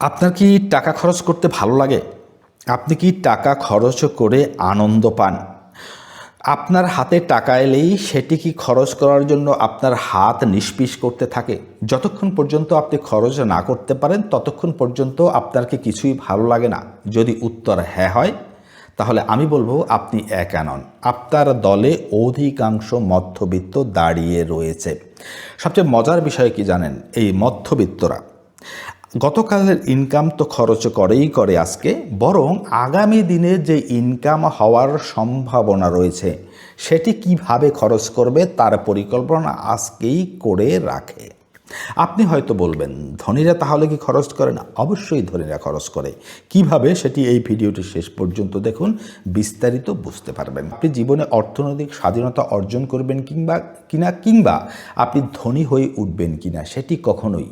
আপনার কি টাকা খরচ করতে ভালো লাগে? আপনি কি টাকা খরচ করে আনন্দ পান? আপনার হাতে টাকা এলেই সেটি কি খরচ করার জন্য আপনার হাত নিষ্পিস করতে থাকে? যতক্ষণ পর্যন্ত আপনি খরচ না করতে পারেন ততক্ষণ পর্যন্ত আপনার কি কিছুই ভালো লাগে না? যদি উত্তর হ্যাঁ হয়, তাহলে আমি বলবো আপনি একা নন। আপনার দলে অধিকাংশ মধ্যবিত্ত দাঁড়িয়ে রয়েছে। সবচেয়ে মজার বিষয় কি জানেন? এই মধ্যবিত্তরা গতকালের ইনকাম তো খরচ করেই করে আজকে, বরং আগামী দিনে যে ইনকাম হওয়ার সম্ভাবনা রয়েছে সেটি কিভাবে খরচ করবে তার পরিকল্পনা আজকেই করে রাখে। আপনি হয়তো বলবেন, ধনীরা তাহলে কি খরচ করে না? অবশ্যই ধনীরা খরচ করে। কিভাবে, সেটি এই ভিডিওটি শেষ পর্যন্ত দেখুন, বিস্তারিত বুঝতে পারবেন। আপনি জীবনে অর্থনৈতিক স্বাধীনতা অর্জন করবেন কিংবা আপনি ধনী হয়ে উঠবেন কিনা সেটি কখনোই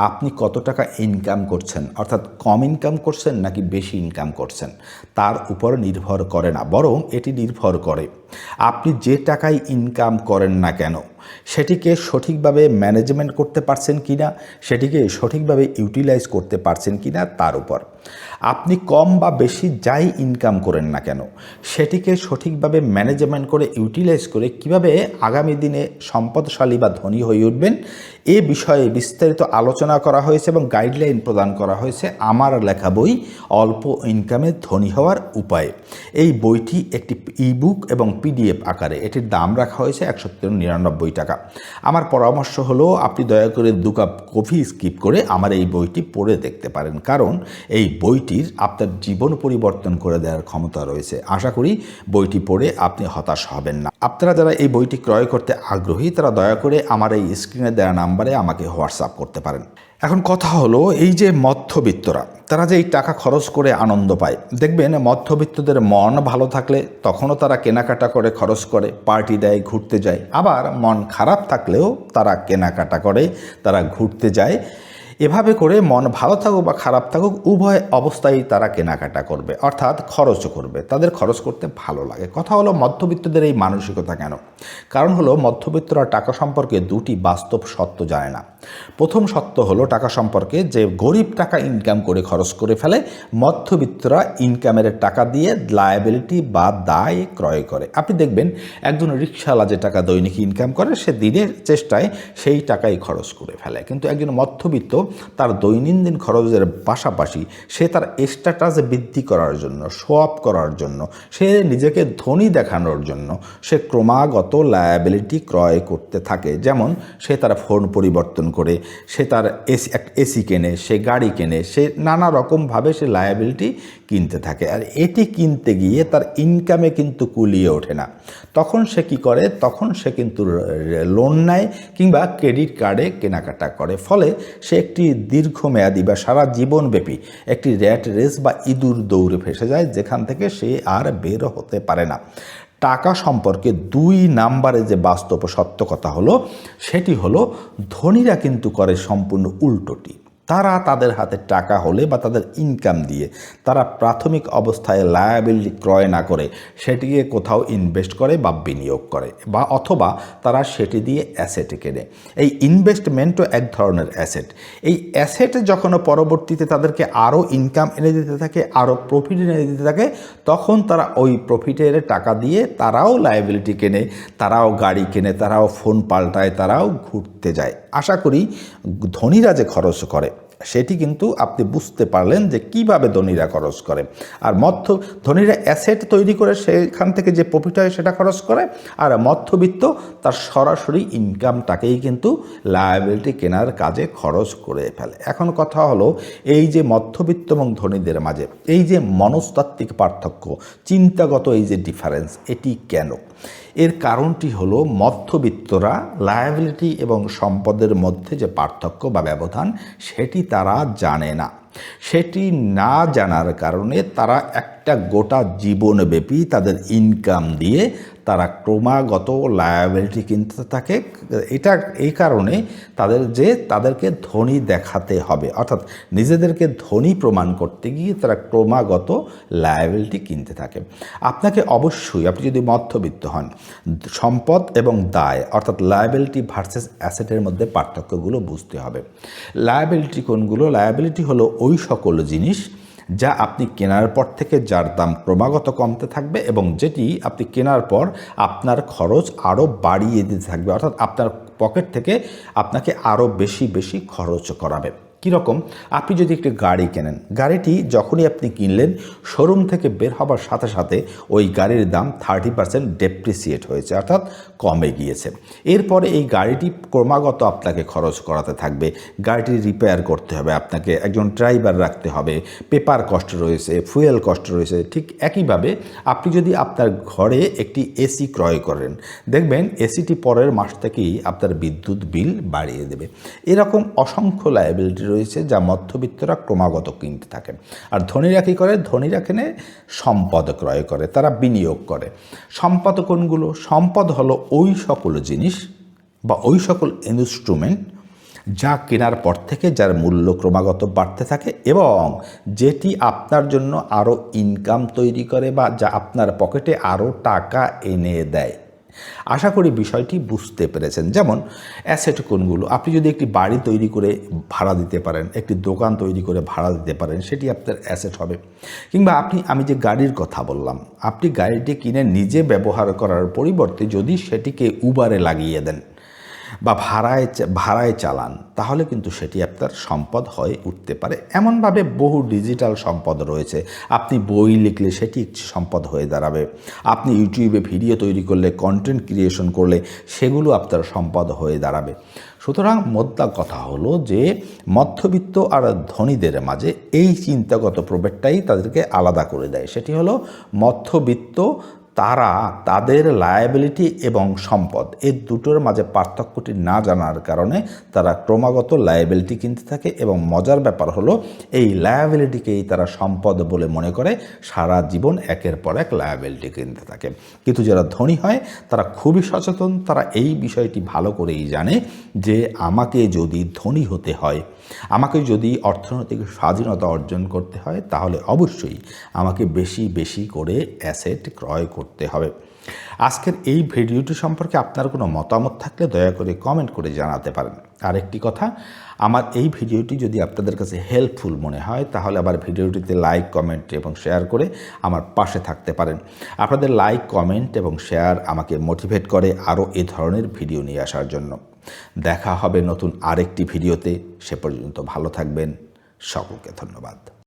আপনি কত টাকা ইনকাম করছেন, অর্থাৎ কম ইনকাম করছেন নাকি বেশি ইনকাম করছেন, তার উপর নির্ভর করে না, বরং এটি নির্ভর করে আপনি যে টাকায় ইনকাম করেন না কেন সেটিকে সঠিকভাবে ম্যানেজমেন্ট করতে পারছেন কিনা, সেটিকে সঠিকভাবে ইউটিলাইজ করতে পারছেন কিনা তার উপর। আপনি কম বা বেশি যাই ইনকাম করেন না কেন সেটিকে সঠিকভাবে ম্যানেজমেন্ট করে ইউটিলাইজ করে কিভাবে আগামী দিনে সম্পদশালী বা ধনী হয়ে উঠবেন এ বিষয়ে বিস্তারিত আলোচনা করা হয়েছে এবং গাইডলাইন প্রদান করা হয়েছে আমার লেখা বই অল্প ইনকামে ধনী হওয়ার উপায়। এই বইটি একটি ইবুক এবং পিডিএফ আকারে, এটির দাম রাখা হয়েছে 199 টাকা। আমার পরামর্শ হলো আপনি দয়া করে 2 কাপ কফি স্কিপ করে আমার এই বইটি পড়ে দেখতে পারেন, কারণ এই বইটির আপনার জীবন পরিবর্তন করে দেওয়ার ক্ষমতা রয়েছে। আশা করি বইটি পড়ে আপনি হতাশ হবেন না। আপনারা যারা এই বইটি ক্রয় করতে আগ্রহী তারা দয়া করে আমার এই স্ক্রিনে দেওয়া নাম্বারে আমাকে হোয়াটসঅ্যাপ করতে পারেন। এখন কথা হলো, এই যে মধ্যবিত্তরা তারা যে এই টাকা খরচ করে আনন্দ পায়, দেখবেন মধ্যবিত্তদের মন ভালো থাকলে তখনও তারা কেনাকাটা করে, খরচ করে, পার্টি দেয়, ঘুরতে যায়। আবার মন খারাপ থাকলেও তারা কেনাকাটা করে, তারা ঘুরতে যায়। এভাবে করে মন ভালো থাকুক বা খারাপ থাকুক উভয় অবস্থায় তারা কেনাকাটা করবে, অর্থাৎ খরচও করবে। তাদের খরচ করতে ভালো লাগে। কথা হলো মধ্যবিত্তদের এই মানসিকতা কেন? কারণ হলো মধ্যবিত্তরা টাকা সম্পর্কে দুটি বাস্তব সত্য জানে না। প্রথম সত্য হলো টাকা সম্পর্কে যে গরিব টাকা ইনকাম করে খরচ করে ফেলে, মধ্যবিত্তরা ইনকামের টাকা দিয়ে লায়াবিলিটি বা দায় ক্রয় করে। আপনি দেখবেন একজন রিকশাওয়ালা যে টাকা দৈনিক ইনকাম করে সে দিনের চেষ্টায় সেই টাকাই খরচ করে ফেলে, কিন্তু একজন মধ্যবিত্ত তার দৈনন্দিন খরচের পাশাপাশি সে তার স্ট্যাটাস বৃদ্ধি করার জন্য, শো অফ করার জন্য, সে নিজেকে ধনী দেখানোর জন্য সে ক্রমাগত লায়াবিলিটি ক্রয় করতে থাকে। যেমন সে তার ফোন পরিবর্তন করে, সে তার এসি কেনে, সে গাড়ি কেনে, সে নানা রকমভাবে সে লায়াবিলিটি কিনতে থাকে। আর এটি কিনতে গিয়ে তার ইনকামে কিন্তু কুলিয়ে ওঠে না। তখন সে কি করে? তখন সে কিন্তু লোন নেয় কিংবা ক্রেডিট কার্ডে কেনাকাটা করে। ফলে সে একটি দীর্ঘমেয়াদী বা সারা জীবনব্যাপী একটি র্যাট রেস বা ইঁদুর দৌড়ে ফেসে যায়, যেখান থেকে সে আর বের হতে পারে না। টাকা সম্পর্কে 2 নাম্বারে যে বাস্তব সত্য কথা হলো সেটি হলো ধনীরা কিন্তু করে সম্পূর্ণ উল্টোটি। তারা তাদের হাতে টাকা হলে বা তাদের ইনকাম দিয়ে তারা প্রাথমিক অবস্থায় লায়াবিলিটি ক্রয় না করে সেটিকে কোথাও ইনভেস্ট করে বা বিনিয়োগ করে, বা অথবা তারা সেটি দিয়ে অ্যাসেট কেনে। এই ইনভেস্টমেন্টও এক ধরনের অ্যাসেট। এই অ্যাসেট যখন পরবর্তীতে তাদেরকে আরও ইনকাম এনে দিতে থাকে, আরও প্রফিট এনে দিতে থাকে, তখন তারা ওই প্রফিটের টাকা দিয়ে তারাও লায়াবিলিটি কেনে, তারাও গাড়ি কেনে, তারাও ফোন পাল্টায়, তারাও ঘুরতে যায়। আশা করি ধনীরা যে খরচ করে সেটি কিন্তু আপনি বুঝতে পারলেন যে কিভাবে ধনীরা খরচ করে। আর ধনীরা অ্যাসেট তৈরি করে সেখান থেকে যে প্রফিট হয় সেটা খরচ করে, আর মধ্যবিত্ত তার সরাসরি ইনকামটাকেই কিন্তু লায়াবিলিটি কেনার কাজে খরচ করে ফেলে। এখন কথা হলো, এই যে মধ্যবিত্ত এবং ধনীদের মাঝে এই যে মনস্তাত্ত্বিক পার্থক্য, চিন্তাগত এই যে ডিফারেন্স, এটি কেন? এর কারণটি হলো মধ্যবিত্তরা লায়াবিলিটি এবং সম্পদের মধ্যে যে পার্থক্য বা ব্যবধান সেটি তারা জানে না। সেটি না জানার কারণে তারা একটা গোটা জীবনব্যাপী তাদের ইনকাম দিয়ে তারা ক্রমাগত লায়াবিলিটি কিনতে থাকে। এই কারণে তাদেরকে ধনী দেখাতে হবে, অর্থাৎ নিজেদেরকে ধনী প্রমাণ করতে গিয়ে তারা ক্রমাগত লায়াবিলিটি কিনতে থাকে। আপনাকে অবশ্যই, আপনি যদি মধ্যবিত্ত হন, সম্পদ এবং দায় অর্থাৎ লায়াবিলিটি ভার্সেস অ্যাসেটের মধ্যে পার্থক্যগুলো বুঝতে হবে। লায়াবিলিটি কোনগুলো? লায়াবিলিটি হলো ওই সকল জিনিস যা আপনি কেনার পর থেকে যার দাম ক্রমাগত কমতে থাকবে এবং যেটি আপনি কেনার পর আপনার খরচ আরও বাড়িয়ে দিতে থাকবে, অর্থাৎ আপনার পকেট থেকে আপনাকে আরও বেশি বেশি খরচ করাবে। কীরকম? আপনি যদি একটি গাড়ি কেনেন, গাড়িটি যখনই আপনি কিনলেন শোরুম থেকে বের হবার সাথে সাথে ওই গাড়ির দাম 30% ডেপ্রিসিয়েট হয়েছে, অর্থাৎ কমে গিয়েছে। এরপরে এই গাড়িটি ক্রমাগত আপনাকে খরচ করাতে থাকবে, গাড়িটি রিপেয়ার করতে হবে, আপনাকে একজন ড্রাইভার রাখতে হবে, পেপার কস্ট রয়েছে, ফুয়েল কস্ট রয়েছে। ঠিক একইভাবে আপনি যদি আপনার ঘরে একটি এসি ক্রয় করেন, দেখবেন এসিটি পরের মাস থেকেই আপনার বিদ্যুৎ বিল বাড়িয়ে দেবে। এরকম অসংখ্য লায়াবিলিটি রয়েছে যা মধ্যবিত্তরা ক্রমাগত কিনতে থাকে। আর ধনীরা কী করে? ধনীরা কেনে সম্পদ ক্রয় করে, তারা বিনিয়োগ করে। সম্পদ কোনগুলো? সম্পদ হলো ওই সকল জিনিস বা ওই সকল ইনস্ট্রুমেন্ট যা কেনার পর থেকে যার মূল্য ক্রমাগত বাড়তে থাকে এবং যেটি আপনার জন্য আরও ইনকাম তৈরি করে বা যা আপনার পকেটে আরও টাকা এনে দেয়। আশা করি বিষয়টি বুঝতে পেরেছেন। যেমন অ্যাসেট কোনগুলো? আপনি যদি একটি বাড়ি তৈরি করে ভাড়া দিতে পারেন, একটি দোকান তৈরি করে ভাড়া দিতে পারেন, সেটি আপনার অ্যাসেট হবে। কিংবা আমি যে গাড়ির কথা বললাম, আপনি গাড়িটি কিনে নিজে ব্যবহার করার পরিবর্তে যদি সেটিকে উবারে লাগিয়ে দেন বা ভাড়ায় চালান, তাহলে কিন্তু সেটি আপনার সম্পদ হয়ে উঠতে পারে। এমনভাবে বহু ডিজিটাল সম্পদ রয়েছে। আপনি বই লিখলে সেটি একটি সম্পদ হয়ে দাঁড়াবে। আপনি ইউটিউবে ভিডিও তৈরি করলে, কন্টেন্ট ক্রিয়েশন করলে সেগুলো আপনার সম্পদ হয়ে দাঁড়াবে। সুতরাং মোদ্দা কথা হলো যে মধ্যবিত্ত আর ধনীদের মাঝে এই চিন্তাগত প্রভেদটাই তাদেরকে আলাদা করে দেয়। সেটি হলো মধ্যবিত্ত তারা তাদের লায়াবিলিটি এবং সম্পদ এই দুটোর মাঝে পার্থক্যটি না জানার কারণে তারা ক্রমাগত লায়াবিলিটি কিনতে থাকে এবং মজার ব্যাপার হলো এই লায়াবিলিটিকেই তারা সম্পদ বলে মনে করে সারা জীবন একের পর এক লায়াবিলিটি কিনতে থাকে। কিন্তু যারা ধনী হয় তারা খুবই সচেতন, তারা এই বিষয়টি ভালো করেই জানে যে আমাকে যদি ধনী হতে হয়, আমাকে যদি অর্থনৈতিক স্বাধীনতা অর্জন করতে হয়, তাহলে অবশ্যই আমাকে বেশি বেশি করে অ্যাসেট ক্রয় করতে হবে। আজকের এই ভিডিওটি সম্পর্কে আপনার কোনো মতামত থাকলে দয়া করে কমেন্ট করে জানাতে পারেন। আরেকটি কথা, আমার এই ভিডিওটি যদি আপনাদের কাছে হেল্পফুল মনে হয় তাহলে আবার ভিডিওটিতে লাইক, কমেন্ট এবং শেয়ার করে আমার পাশে থাকতে পারেন। আপনাদের লাইক, কমেন্ট এবং শেয়ার আমাকে মোটিভেট করে আরও এ ধরনের ভিডিও নিয়ে আসার জন্য। দেখা হবে নতুন আরেকটি ভিডিওতে। সে পর্যন্ত ভালো থাকবেন। সকলকে ধন্যবাদ।